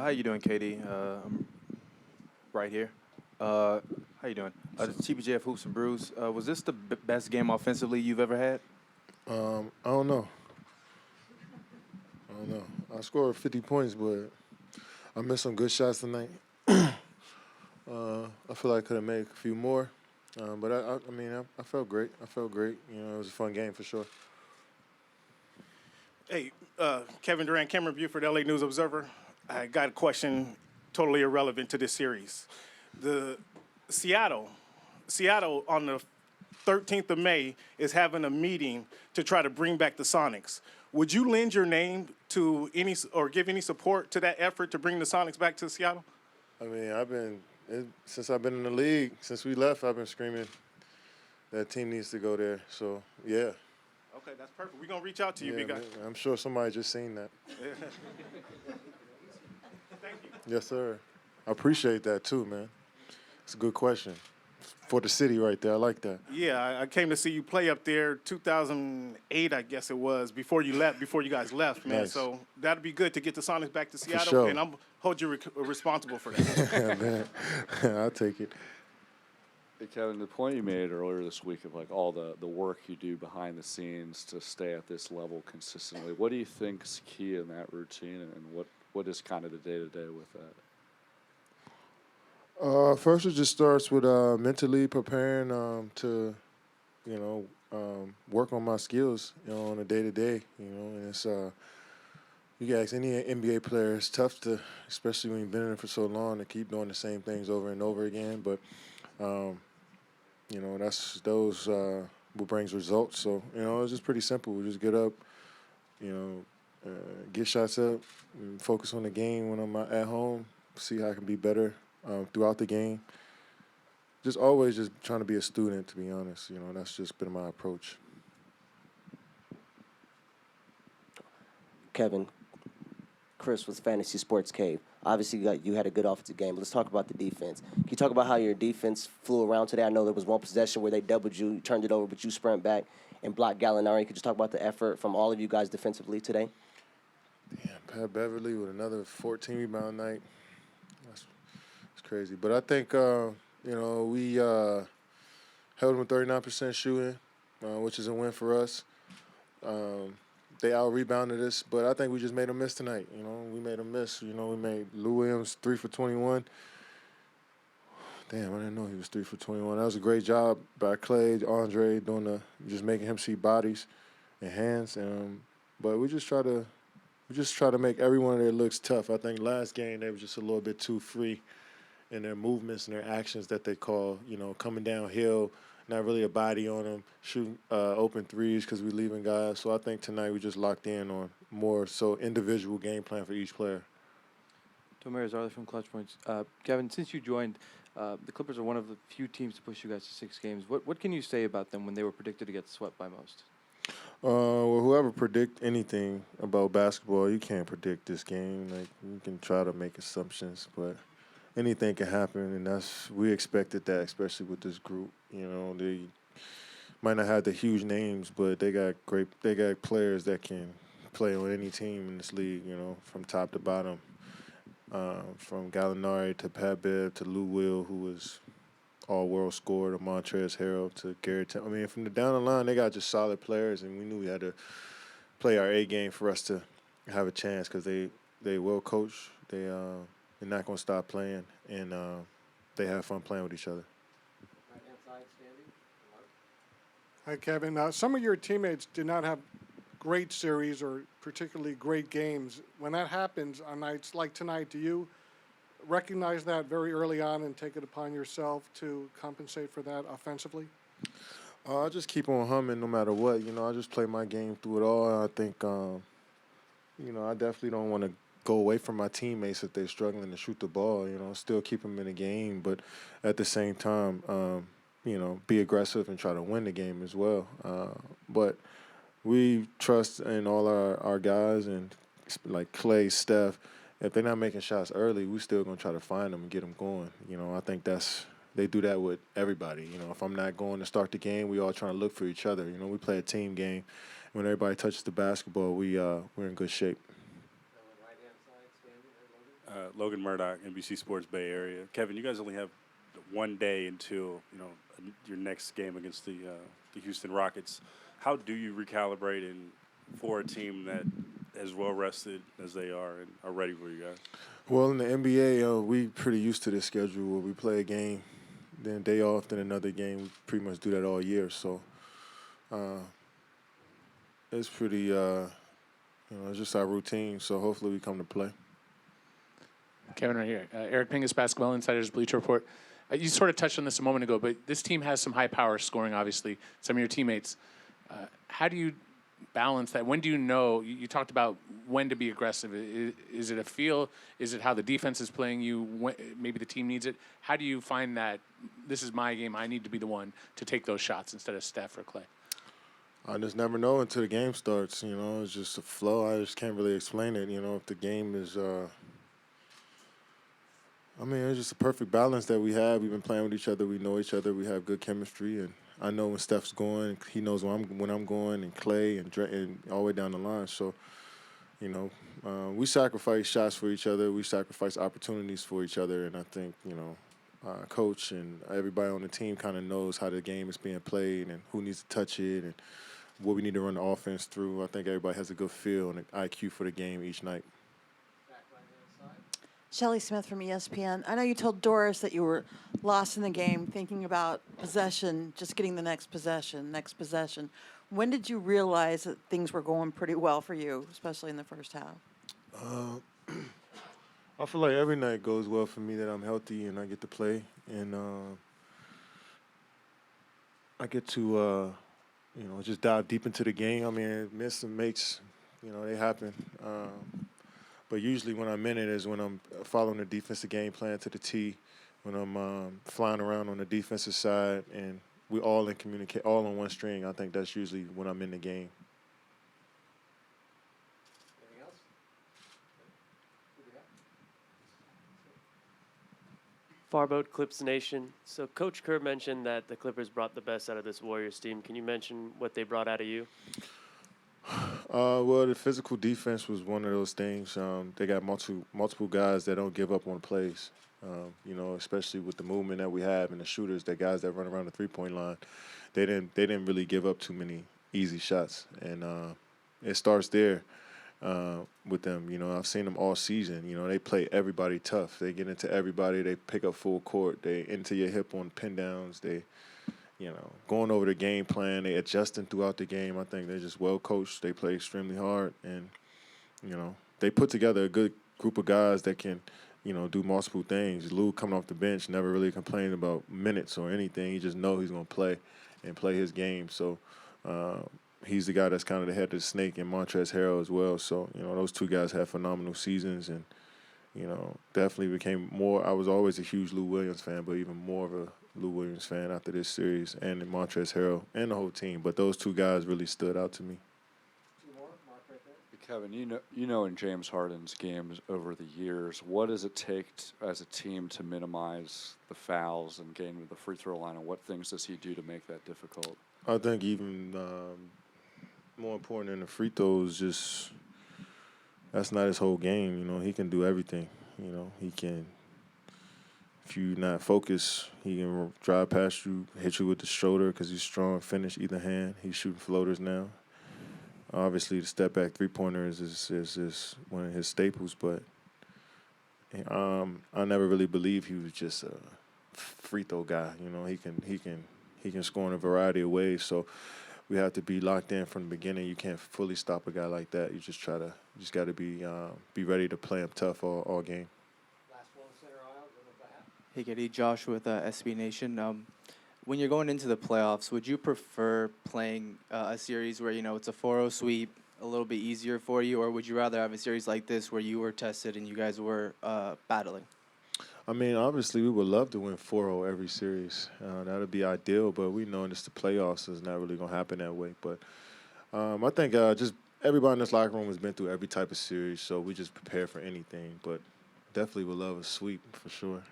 How you doing, Katie? I'm right here. How you doing? This is TPJF Hoops and Brews. Was this the best game offensively you've ever had? I don't know. I don't know. I scored 50 points, but I missed some good shots tonight. I feel like I could have made a few more. But I mean, I felt great. I felt great. It was a fun game for sure. Hey, Kevin Durant, Cameron Buford, LA News Observer. I got a question totally irrelevant to this series. The Seattle, Seattle on the 13th of May is having a meeting to try to bring back the Sonics. Would you lend your name to any or give any support to that effort to bring the Sonics back to Seattle? I mean, since I've been in the league, since we left, I've been screaming that team needs to go there. So, yeah. Okay, that's perfect. We're going to reach out to you, Yeah, big guy. man, I'm sure somebody just seen that. Thank you. Yes, sir. I appreciate that too, man. It's a good question. For the city right there. I like that. Yeah, I came to see you play up there 2008, I guess it was, before you left, before you guys left, man. Nice. So that'd be good to get the Sonics back to Seattle, sure. and I'm hold you responsible for that. Man, I'll take it. Hey, Kevin, the point you made earlier this week of like all the work you do behind the scenes to stay at this level consistently, what do you think is key in that routine, and what is kind of the day-to-day with that? First, it just starts with mentally preparing to, work on my skills, on a day-to-day, and it's you can ask any NBA player, it's tough to, especially when you've been in it for so long, to keep doing the same things over and over again. But, those what brings results. So, it's just pretty simple. We just get up, get shots up, and focus on the game when I'm at home, see how I can be better throughout the game. Just always just trying to be a student, to be honest. That's just been my approach. Kevin, Chris with Fantasy Sports Cave. Obviously, you had a good offensive game. Let's talk about the defense. Can you talk about how your defense flew around today? I know there was one possession where they doubled you, you turned it over, but you sprint back and blocked Gallinari. Could you talk about the effort from all of you guys defensively today? Yeah, Pat Beverly with another 14 rebound night. That's crazy. But I think, we held them 39% shooting, which is a win for us. They out-rebounded us, but I think we just made them miss tonight. We made them miss. We made Lou Williams 3 for 21. Damn, I didn't know he was 3 for 21. That was a great job by Clay, Andre, just making him see bodies and hands. But we just try to make every one of their looks tough. I think last game they were just a little bit too free in their movements and their actions that they call, coming downhill, not really a body on them, shooting open threes because we're leaving guys. So I think tonight we just locked in on more so individual game plan for each player. Tomer Zarley from Clutch Points. Kevin, since you joined, the Clippers are one of the few teams to push you guys to 6 games. What can you say about them when they were predicted to get swept by most? Well, whoever predict anything about basketball, you can't predict this game. Like, you can try to make assumptions, but anything can happen, and we expected that, especially with this group. They might not have the huge names, but they got players that can play on any team in this league. From top to bottom, from Gallinari to Pat Bev to Lou Will, who was all-world scorer, to Montrezl Harrell to Garrett. I mean, from the down the line, they got just solid players, and we knew we had to play our A game for us to have a chance because they well coached. They're not going to stop playing, and they have fun playing with each other. Hi, Kevin. Some of your teammates did not have great series or particularly great games. When that happens on nights like tonight, do you recognize that very early on and take it upon yourself to compensate for that offensively? I just keep on humming no matter what. I just play my game through it all. I think, I definitely don't want to go away from my teammates if they're struggling to shoot the ball. Still keep them in the game, but at the same time, be aggressive and try to win the game as well. But we trust in all our guys, and like Clay, Steph. If they're not making shots early, we're still going to try to find them and get them going. I think they do that with everybody. If I'm not going to start the game, we all trying to look for each other. We play a team game. When everybody touches the basketball, we're in good shape. Logan Murdoch, NBC Sports Bay Area. Kevin, you guys only have one day until your next game against the Houston Rockets. How do you recalibrate for a team that as well rested as they are and are ready for you guys? Well, in the NBA, we pretty used to this schedule where we play a game, then day off, then another game. We pretty much do that all year. So it's pretty, it's just our routine. So hopefully we come to play. Kevin, right here. Eric Pingus, Basketball Insider's Bleacher Report. You sort of touched on this a moment ago, but this team has some high power scoring, obviously, some of your teammates. How do you balance that? When do you know? You talked about when to be aggressive. Is it a feel? Is it how the defense is playing you? Maybe the team needs it. How do you find that this is my game, I need to be the one to take those shots instead of Steph or Clay? I just never know until the game starts. It's just a flow. I just can't really explain it. If the game is it's just a perfect balance that we have. We've been playing with each other. We know each other. We have good chemistry. And I know when Steph's going. He knows when I'm going, and Clay, and all the way down the line. So, we sacrifice shots for each other. We sacrifice opportunities for each other. And I think, coach and everybody on the team kind of knows how the game is being played and who needs to touch it and what we need to run the offense through. I think everybody has a good feel and an IQ for the game each night. Shelley Smith from ESPN. I know you told Doris that you were lost in the game, thinking about possession, just getting the next possession. When did you realize that things were going pretty well for you, especially in the first half? I feel like every night goes well for me, that I'm healthy and I get to play. And I get to, just dive deep into the game. I mean, miss and makes, they happen. But usually when I'm in it is when I'm following the defensive game plan to the T, when I'm flying around on the defensive side, and we all in communicate, all on one string. I think that's usually when I'm in the game. Anything else? Farboat Clips Nation. So Coach Kerr mentioned that the Clippers brought the best out of this Warriors team. Can you mention what they brought out of you? Well, the physical defense was one of those things. They got multiple guys that don't give up on plays. Especially with the movement that we have and the shooters, the guys that run around the three-point line, they didn't really give up too many easy shots, and it starts there with them. I've seen them all season. They play everybody tough. They get into everybody. They pick up full court. They into your hip on pin downs. They going over the game plan, they adjusting throughout the game. I think they're just well coached. They play extremely hard, and they put together a good group of guys that can, do multiple things. Lou coming off the bench never really complained about minutes or anything. He just knows he's gonna play and play his game. So he's the guy that's kind of the head of the snake, and Montrezl Harrell as well. So those two guys had phenomenal seasons, and definitely became more. I was always a huge Lou Williams fan, but even more of a Lou Williams fan after this series, and Montrezl Harrell and the whole team. But those two guys really stood out to me. Two more, Mark, right there. Kevin, you know in James Harden's games over the years, what does it take as a team to minimize the fouls and getting to the free throw line, and what things does he do to make that difficult? I think even more important than the free throws, just that's not his whole game. He can do everything. He can. If you're not focused, he can drive past you, hit you with the shoulder because he's strong, finish either hand. He's shooting floaters now. Obviously, the step-back three-pointer is one of his staples, but I never really believed he was just a free throw guy. He can score in a variety of ways. So we have to be locked in from the beginning. You can't fully stop a guy like that. You just got to be ready to play him tough all game. Hey, Giddy, Josh with SB Nation. When you're going into the playoffs, would you prefer playing a series where, it's a 4-0 sweep, a little bit easier for you, or would you rather have a series like this where you were tested and you guys were battling? I mean, obviously, we would love to win 4-0 every series. That would be ideal, but we know it's the playoffs, so it's not really going to happen that way. But I think just everybody in this locker room has been through every type of series, so we just prepare for anything. But definitely would love a sweep for sure.